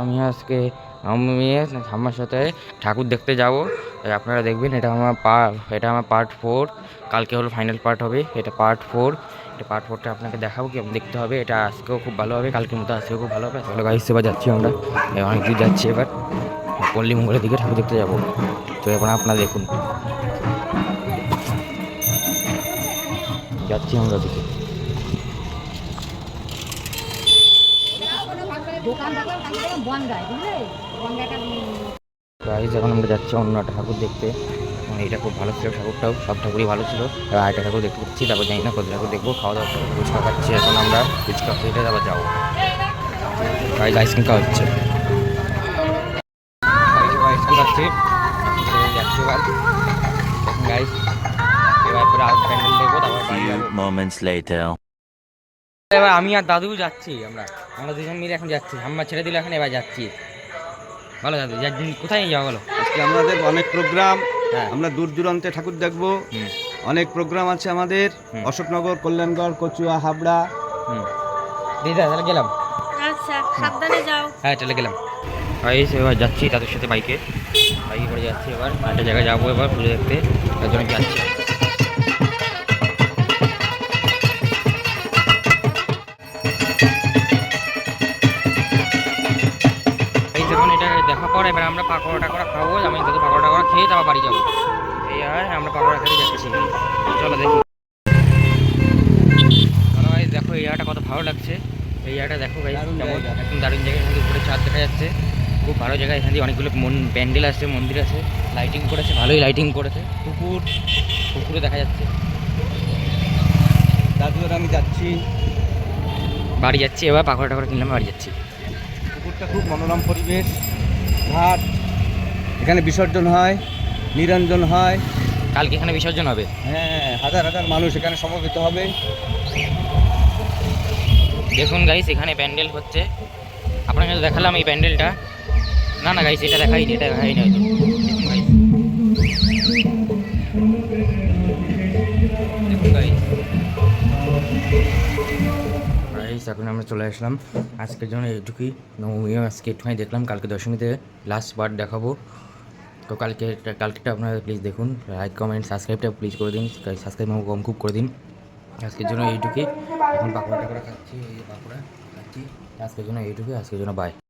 আমি আজকে আমি ঠাম্মার সাথে ঠাকুর দেখতে যাব। আপনারা দেখবেন এটা আমার পার্ট 4। কালকে হলো ফাইনাল পার্ট হবে, এটা পার্ট 4। এটা পার্ট 4টা আপনাকে দেখাবো, কি দেখতে হবে। এটা আজকেও খুব ভালো হবে, কালকের মতো আজকেও খুব ভালো হবে। তাহলে গাইস এবার যাচ্ছি আমরা, অনেক দূর যাচ্ছি এবার পল্লী মঙ্গলের দিকে ঠাকুর দেখতে যাব। তো এবার আপনারা দেখুন, যাচ্ছি আমরা দিকে। গাইস এখন আমরা যাচ্ছি অন্য একটা ঠাকুর দেখতে। এটা খুব ভালো ছিল ঠাকুরটাও, সব ঠাকুরই ভালো ছিল। এবার আরেকটা ঠাকুর দেখতে পাচ্ছি, তারপর জানি না কত ঠাকুর দেখবো। খাওয়া দাওয়া করে ফুচকা খাচ্ছি এখন আমরা, ফুচকা খেতে আবার যাবো। গাইস আইসক্রিম খাওয়া হচ্ছে, আইসক্রিম খাচ্ছি যাচ্ছি এবার। গাইস এবার পরে আর প্যান্ডেল দেখবো, তারপর এবার আমি আর দাদু যাচ্ছি, আমরা দুজন মিলে এখন যাচ্ছি। আম্মা ছেড়ে দিলে এখন এবার যাচ্ছি। ভালো দাদু, কোথায় নিয়ে যাওয়া বলো? আজকে আমাদের অনেক প্রোগ্রাম, হ্যাঁ আমরা দূর দূরান্তে ঠাকুর দেখবো। অনেক প্রোগ্রাম আছে আমাদের, অশোকনগর, কল্যাণগড়, কচুয়া, হাবড়া। দিদা তাহলে গেলাম। আচ্ছা সাবধানে যাও। হ্যাঁ চলে গেলাম। এবার যাচ্ছি তাদের সাথে বাইকে করে যাচ্ছি। এবার একটা জায়গায় যাবো এবার পুজো দেখতে, তার জন্য যাচ্ছি। যখন এটা দেখা পর এবার আমরা পাকোড়া টাকোড়া খাবো। আমি যদি পাকোড়া টাকোড়া খেয়ে তারপর বাড়ি যাবো। এই আর আমরা পাকোড়া খেতে যাচ্ছি, চলো দেখি। চলো ভাই দেখো এই জায়গাটা কত ভালো লাগছে। এই জায়গাটা দেখো ভাই, একদম দারুণ জায়গা। এখান থেকে উপরে চাঁদ দেখা যাচ্ছে, খুব ভালো জায়গা। এখান থেকে অনেকগুলো প্যান্ডেল আছে, মন্দির আছে, লাইটিং করেছে, ভালোই লাইটিং করেছে। পুকুরে দেখা যাচ্ছে। দাদু আর আমি যাচ্ছি, বাড়ি যাচ্ছি এবার, পাকোড়া টাকোড়া কিনলাম, বাড়ি যাচ্ছি। পুকুরটা খুব মনোরম পরিবেশ, ঘাট, এখানে বিসর্জন হয়, নিরঞ্জন হয়। কালকে এখানে বিসর্জন হবে। হ্যাঁ, হাজার হাজার মানুষ এখানে সমবেত হবে। দেখুন গাইস এখানে প্যান্ডেল হচ্ছে, আপনাকে দেখালাম এই প্যান্ডেলটা। না গাইস এটা দেখাইনি, এটা দেখাইনি হয়তো। দেখুন গাইস এখন আমরা চলে আসলাম। আজকের জন্য এইটুকুই, নবমীও আজকে একটুখানি দেখলাম, কালকে দশমীতে লাস্ট পার্ট দেখাবো। তো কালকেটা আপনারা প্লিজ দেখুন, লাইক কমেন্ট সাবস্ক্রাইবটা প্লিজ করে দিন, সাবস্ক্রাইব কম খুব করে দিন। আজকের জন্য এইটুকুই। এখন পাকোড়া টাকোড়া খাচ্ছি, এই যে পাকোড়া খাচ্ছি। আজকের জন্য এইটুকুই, আজকের জন্য বাই।